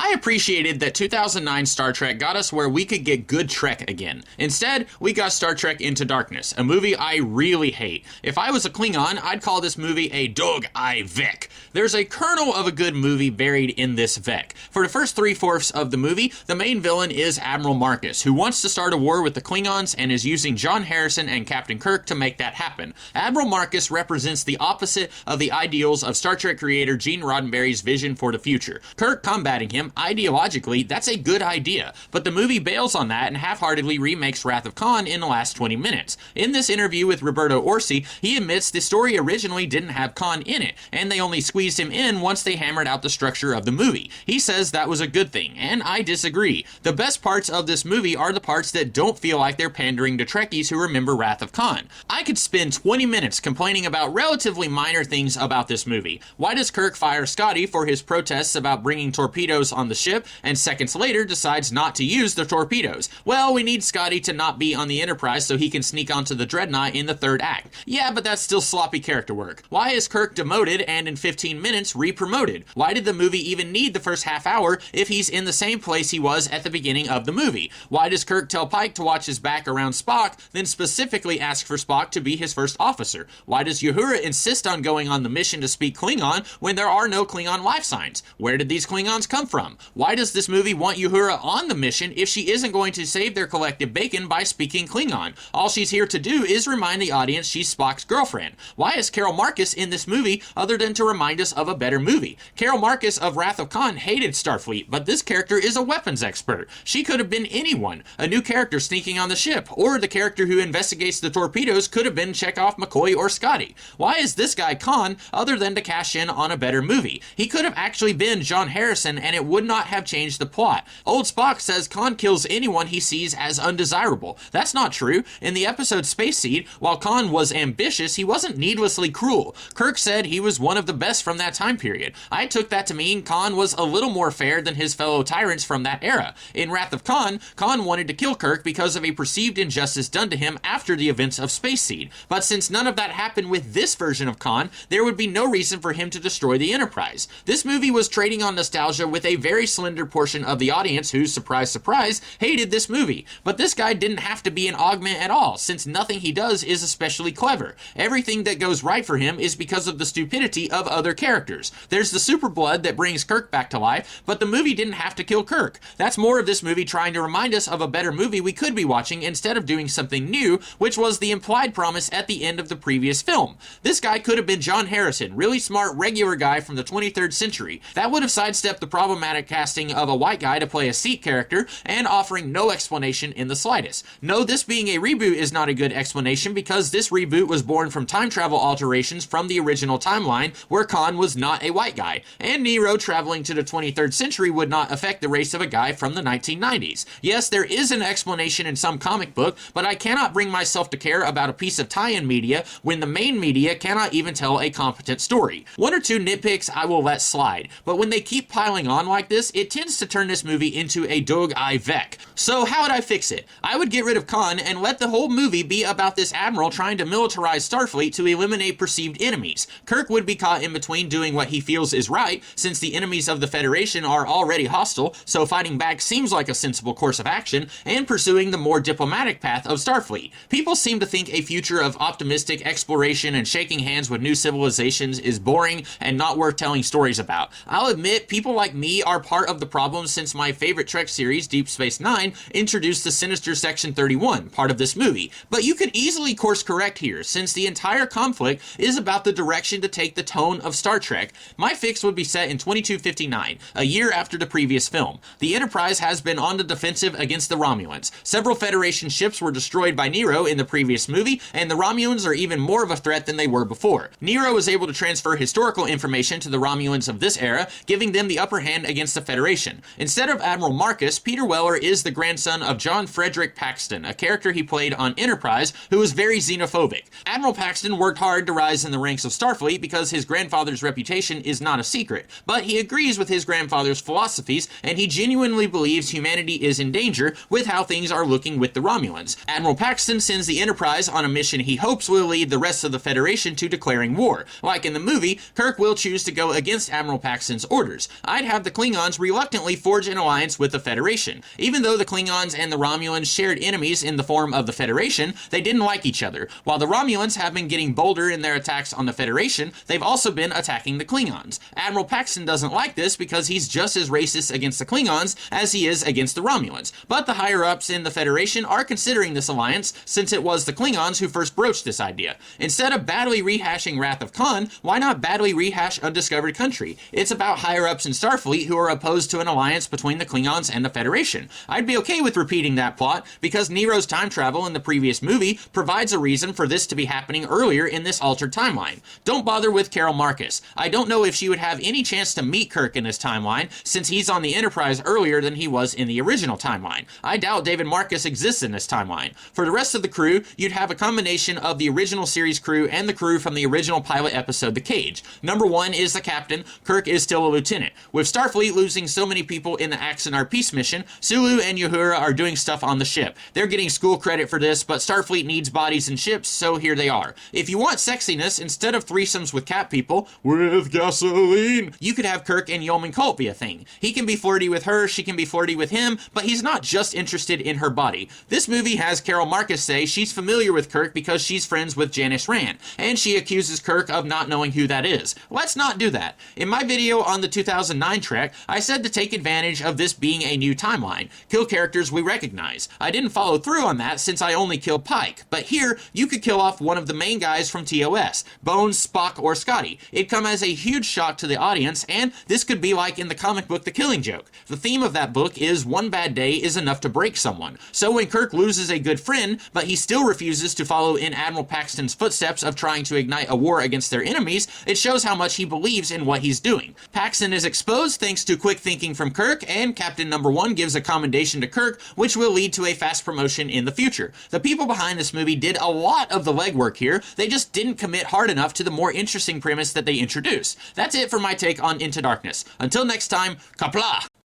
I appreciated that 2009 Star Trek got us where we could get good Trek again. Instead, we got Star Trek Into Darkness, a movie I really hate. If I was a Klingon, I'd call this movie a Dog Eye Vec. There's a kernel of a good movie buried in this Vec. For the first 3/4 of the movie, the main villain is Admiral Marcus, who wants to start a war with the Klingons and is using John Harrison and Captain Kirk to make that happen. Admiral Marcus represents the opposite of the ideals of Star Trek creator Gene Roddenberry's vision for the future. Kirk combating him, ideologically, that's a good idea, but the movie bails on that and half-heartedly remakes Wrath of Khan in the last 20 minutes. In this interview with Roberto Orci, he admits the story originally didn't have Khan in it, and they only squeezed him in once they hammered out the structure of the movie. He says that was a good thing, and I disagree. The best parts of this movie are the parts that don't feel like they're pandering to Trekkies who remember Wrath of Khan. I could spend 20 minutes complaining about relatively minor things about this movie. Why does Kirk fire Scotty for his protests about bringing torpedoes on the ship, and seconds later decides not to use the torpedoes? Well, we need Scotty to not be on the Enterprise so he can sneak onto the Dreadnought in the third act. Yeah, but that's still sloppy character work. Why is Kirk demoted and in 15 minutes re-promoted? Why did the movie even need the first half hour if he's in the same place he was at the beginning of the movie? Why does Kirk tell Pike to watch his back around Spock, then specifically ask for Spock to be his first officer? Why does Uhura insist on going on the mission to speak Klingon when there are no Klingon life signs? Where did these Klingons come from? Why does this movie want Uhura on the mission if she isn't going to save their collective bacon by speaking Klingon? All she's here to do is remind the audience she's Spock's girlfriend. Why is Carol Marcus in this movie other than to remind us of a better movie? Carol Marcus of Wrath of Khan hated Starfleet, but this character is a weapons expert. She could have been anyone, a new character sneaking on the ship, or the character who investigates the torpedoes could have been Chekhov, McCoy, or Scotty. Why is this guy Khan other than to cash in on a better movie? He could have actually been John Harrison and it would not have changed the plot. Old Spock says Khan kills anyone he sees as undesirable. That's not true. In the episode Space Seed, while Khan was ambitious, he wasn't needlessly cruel. Kirk said he was one of the best from that time period. I took that to mean Khan was a little more fair than his fellow tyrants from that era. In Wrath of Khan, Khan wanted to kill Kirk because of a perceived injustice done to him after the events of Space Seed. But since none of that happened with this version of Khan, there would be no reason for him to destroy the Enterprise. This movie was trading on nostalgia with a very slender portion of the audience who, surprise, surprise, hated this movie. But this guy didn't have to be an augment at all, since nothing he does is especially clever. Everything that goes right for him is because of the stupidity of other characters. There's the super blood that brings Kirk back to life, but the movie didn't have to kill Kirk. That's more of this movie trying to remind us of a better movie we could be watching instead of doing something new, which was the implied promise at the end of the previous film. This guy could have been John Harrison, really smart regular guy from the 23rd century. That would have sidestepped the problematic casting of a white guy to play a Sikh character and offering no explanation in the slightest. No, this being a reboot is not a good explanation because this reboot was born from time travel alterations from the original timeline where Khan was not a white guy, and Nero traveling to the 23rd century would not affect the race of a guy from the 1990s. Yes, there is an explanation in some comic book, but I cannot bring myself to care about a piece of tie-in media when the main media cannot even tell a competent story. One or two nitpicks I will let slide, but when they keep piling on like this, it tends to turn this movie into a Dog Eye Vec. So how would I fix it? I would get rid of Khan and let the whole movie be about this admiral trying to militarize Starfleet to eliminate perceived enemies. Kirk would be caught in between doing what he feels is right, since the enemies of the Federation are already hostile, so fighting back seems like a sensible course of action, and pursuing the more diplomatic path of Starfleet. People seem to think a future of optimistic exploration and shaking hands with new civilizations is boring and not worth telling stories about. I'll admit, people like me are part of the problem since my favorite Trek series, Deep Space Nine, introduced the sinister Section 31, part of this movie. But you could easily course correct here, since the entire conflict is about the direction to take the tone of Star Trek. My fix would be set in 2259, a year after the previous film. The Enterprise has been on the defensive against the Romulans. Several Federation ships were destroyed by Nero in the previous movie, and the Romulans are even more of a threat than they were before. Nero was able to transfer historical information to the Romulans of this era, giving them the upper hand against the Federation. Instead of Admiral Marcus, Peter Weller is the grandson of John Frederick Paxton, a character he played on Enterprise who was very xenophobic. Admiral Paxton worked hard to rise in the ranks of Starfleet because his grandfather's reputation is not a secret, but he agrees with his grandfather's philosophies, and he genuinely believes humanity is in danger with how things are looking with the Romulans. Admiral Paxton sends the Enterprise on a mission he hopes will lead the rest of the Federation to declaring war. Like in the movie, Kirk will choose to go against Admiral Paxton's orders. I'd have the Klingons Klingons reluctantly forge an alliance with the Federation. Even though the Klingons and the Romulans shared enemies in the form of the Federation, they didn't like each other. While the Romulans have been getting bolder in their attacks on the Federation, they've also been attacking the Klingons. Admiral Paxton doesn't like this because he's just as racist against the Klingons as he is against the Romulans. But the higher-ups in the Federation are considering this alliance since it was the Klingons who first broached this idea. Instead of badly rehashing Wrath of Khan, why not badly rehash Undiscovered Country? It's about higher-ups in Starfleet who are opposed to an alliance between the Klingons and the Federation. I'd be okay with repeating that plot because Nero's time travel in the previous movie provides a reason for this to be happening earlier in this altered timeline. Don't bother with Carol Marcus. I don't know if she would have any chance to meet Kirk in this timeline since he's on the Enterprise earlier than he was in the original timeline. I doubt David Marcus exists in this timeline. For the rest of the crew, you'd have a combination of the original series crew and the crew from the original pilot episode The Cage. Number 1 is the captain. Kirk is still a lieutenant. With Starfleet losing so many people in the Axanar Peace mission, Sulu and Uhura are doing stuff on the ship. They're getting school credit for this, but Starfleet needs bodies and ships, so here they are. If you want sexiness, instead of threesomes with cat people, with gasoline, you could have Kirk and Yeoman Colt be a thing. He can be flirty with her, she can be flirty with him, but he's not just interested in her body. This movie has Carol Marcus say she's familiar with Kirk because she's friends with Janice Rand, and she accuses Kirk of not knowing who that is. Let's not do that. In my video on the 2009 Trek, I said to take advantage of this being a new timeline. Kill characters we recognize. I didn't follow through on that since I only killed Pike, but here you could kill off one of the main guys from TOS, Bones, Spock, or Scotty. It'd come as a huge shock to the audience, and this could be like in the comic book The Killing Joke. The theme of that book is one bad day is enough to break someone. So when Kirk loses a good friend, but he still refuses to follow in Admiral Paxton's footsteps of trying to ignite a war against their enemies, it shows how much he believes in what he's doing. Paxton is exposed thanks to quick thinking from Kirk, and Captain Number 1 gives a commendation to Kirk, which will lead to a fast promotion in the future. The people behind this movie did a lot of the legwork here, they just didn't commit hard enough to the more interesting premise that they introduced. That's it for my take on Into Darkness. Until next time, Qapla'!